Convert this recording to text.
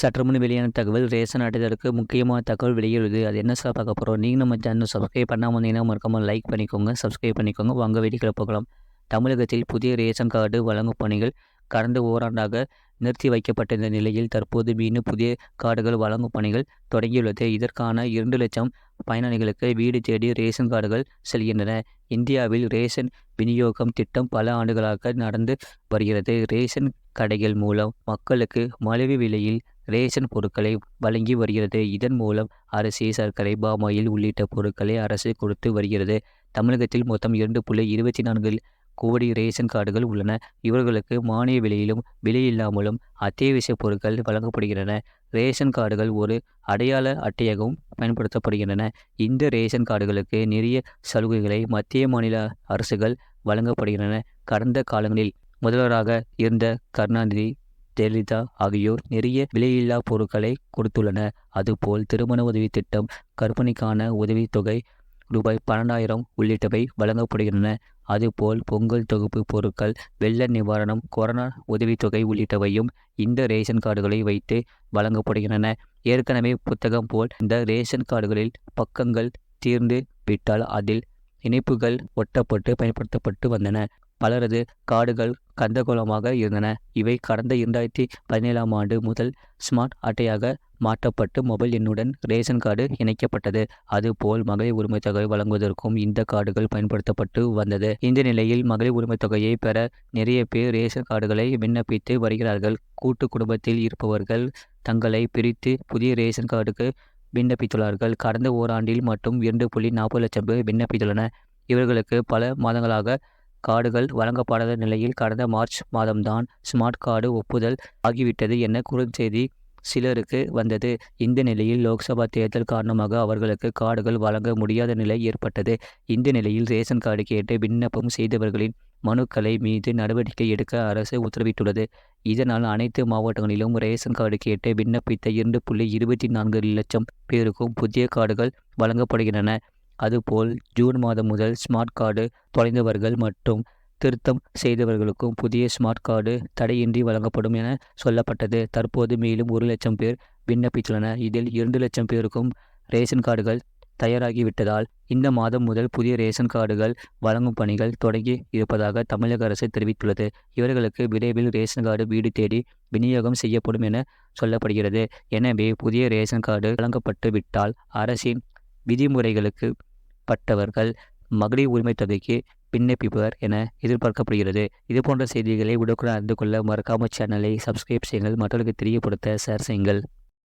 சற்று முன் வெளியான தகவல் ரேஷன் அட்டைதாரருக்கு முக்கியமான தகவல் வெளியிடுது. அது என்ன சார் பார்க்க போகிறோம்? நீங்கள் நம்ம சேனல் சப்ஸ்கிரைப் பண்ணாமல் வந்தீங்கன்னா மறக்காமல் லைக் பண்ணிக்கோங்க, சப்ஸ்கிரைப் பண்ணிக்கோங்க. வாங்க வீடியோக்குள்ள போகலாம். தமிழகத்தில் புதிய ரேஷன் கார்டு வழங்கும் பணிகள் கடந்த ஓராண்டாக நிறுத்தி வைக்கப்பட்டிருந்த நிலையில் தற்போது மீண்டும் புதிய கார்டுகள் வழங்கும் பணிகள் தொடங்கியுள்ளது. இதற்கான 2,00,000 பயனாளிகளுக்கு வீடு தேடி ரேஷன் கார்டுகள் செல்கின்றன. இந்தியாவில் ரேஷன் விநியோகம் திட்டம் பல ஆண்டுகளாக நடந்து வருகிறது. ரேஷன் கடைகள் மூலம் மக்களுக்கு மலிவு விலையில் ரேஷன் பொருட்களை வழங்கி வருகிறது. இதன் மூலம் அரிசி, சர்க்கரை, பாமாயில் உள்ளிட்ட பொருட்களை அரசு கொடுத்து வருகிறது. தமிழகத்தில் மொத்தம் 2.24 கோடி ரேஷன் கார்டுகள் உள்ளன. இவர்களுக்கு மானிய விலையிலும் விலையில்லாமலும் அத்தியாவசிய பொருட்கள் வழங்கப்படுகின்றன. ரேஷன் கார்டுகள் ஒரு அடையாள அட்டையாகவும் பயன்படுத்தப்படுகின்றன. இந்த ரேஷன் கார்டுகளுக்கு நிறைய சலுகைகளை மத்திய மாநில அரசுகள் வழங்கப்படுகின்றன. கடந்த காலங்களில் முதல்வராக இருந்த கருணாநிதி, ஜெயலலிதா ஆகியோர் நிறைய விலையில்லா பொருட்களை கொடுத்துள்ளனர். அதுபோல் திருமண உதவி திட்டம், கர்ப்பிணிக்கான உதவித்தொகை ரூபாய் 12,000 உள்ளிட்டவை வழங்கப்படுகின்றன. அதுபோல் பொங்கல் தொகுப்பு பொருட்கள், வெள்ள நிவாரணம், கொரோனா உதவித்தொகை உள்ளிட்டவையும் இந்த ரேஷன் கார்டுகளை வைத்து வழங்கப்படுகின்றன. ஏற்கனவே புத்தகம் போல் இந்த ரேஷன் கார்டுகளில் பக்கங்கள் தீர்ந்து விட்டால் அதில் இணைப்புகள் ஒட்டப்பட்டு பயன்படுத்தப்பட்டு வந்தன. பலரது கார்டுகள் கந்தகோலமாக இருந்தன. இவை கடந்த 2017ஆம் ஆண்டு முதல் ஸ்மார்ட் அட்டையாக மாற்றப்பட்டு மொபைல் எண்ணுடன் ரேஷன் கார்டு இணைக்கப்பட்டது. அதுபோல் மகளிர் உரிமை தொகை வழங்குவதற்கும் இந்த கார்டுகள் பயன்படுத்தப்பட்டு வந்தது. இந்த நிலையில் மகளிர் உரிமை தொகையை பெற நிறைய பேர் ரேஷன் கார்டுகளை விண்ணப்பித்து வருகிறார்கள். கூட்டு குடும்பத்தில் இருப்பவர்கள் தங்களை பிரித்து புதிய ரேஷன் கார்டுக்கு விண்ணப்பித்துள்ளார்கள். கடந்த ஓராண்டில் மட்டும் 2.40 லட்சம் பேர் விண்ணப்பித்துள்ளனர். இவர்களுக்கு பல மாதங்களாக கார்டுகள் வழங்கப்படாத நிலையில் கடந்த மார்ச் மாதம்தான் ஸ்மார்ட் கார்டு ஒப்புதல் ஆகிவிட்டது என குறுஞ்செய்தி சிலருக்கு வந்தது. இந்த நிலையில் லோக்சபா தேர்தல் காரணமாக அவர்களுக்கு கார்டுகள் வழங்க முடியாத நிலை ஏற்பட்டது. இந்த நிலையில் ரேஷன் கார்டு கேட்டு விண்ணப்பம் செய்தவர்களின் மனுக்களை மீது நடவடிக்கை எடுக்க அரசு உத்தரவிட்டுள்ளது. இதனால் அனைத்து மாவட்டங்களிலும் ரேஷன் கார்டு கேட்டு விண்ணப்பித்த 2.24 லட்சம் பேருக்கும் புதிய கார்டுகள் வழங்கப்படுகின்றன. அதுபோல் ஜூன் மாதம் முதல் ஸ்மார்ட் கார்டு தொலைந்தவர்கள் மற்றும் திருத்தம் செய்தவர்களுக்கும் புதிய ஸ்மார்ட் கார்டு தடையின்றி வழங்கப்படும் என சொல்லப்பட்டது. தற்போது மேலும் 1 லட்சம் பேர் விண்ணப்பித்துள்ளனர். இதில் 2 லட்சம் பேருக்கும் ரேஷன் கார்டுகள் தயாராகிவிட்டதால் இந்த மாதம் முதல் புதிய ரேஷன் கார்டுகள் வழங்கும் பணிகள் தொடங்கி இருப்பதாக தமிழக அரசு தெரிவித்துள்ளது. இவர்களுக்கு விரைவில் ரேஷன் கார்டு வீடு தேடி விநியோகம் செய்யப்படும் என சொல்லப்படுகிறது. எனவே புதிய ரேஷன் கார்டு வழங்கப்பட்டு விட்டால் அரசின் விதிமுறைகளுக்கு பட்டவர்கள் மகளிர் உரிமை தொகைக்கு விண்ணப்பிப்பவர் என எதிர்பார்க்கப்படுகிறது. இதுபோன்ற செய்திகளை உடனுக்குடன் அறிந்து கொள்ள மறக்காமல் சேனலை சப்ஸ்கிரைப் செய்யுங்கள். மற்றவர்களுக்கு தெரியப்படுத்த ஷேர் செய்யுங்கள்.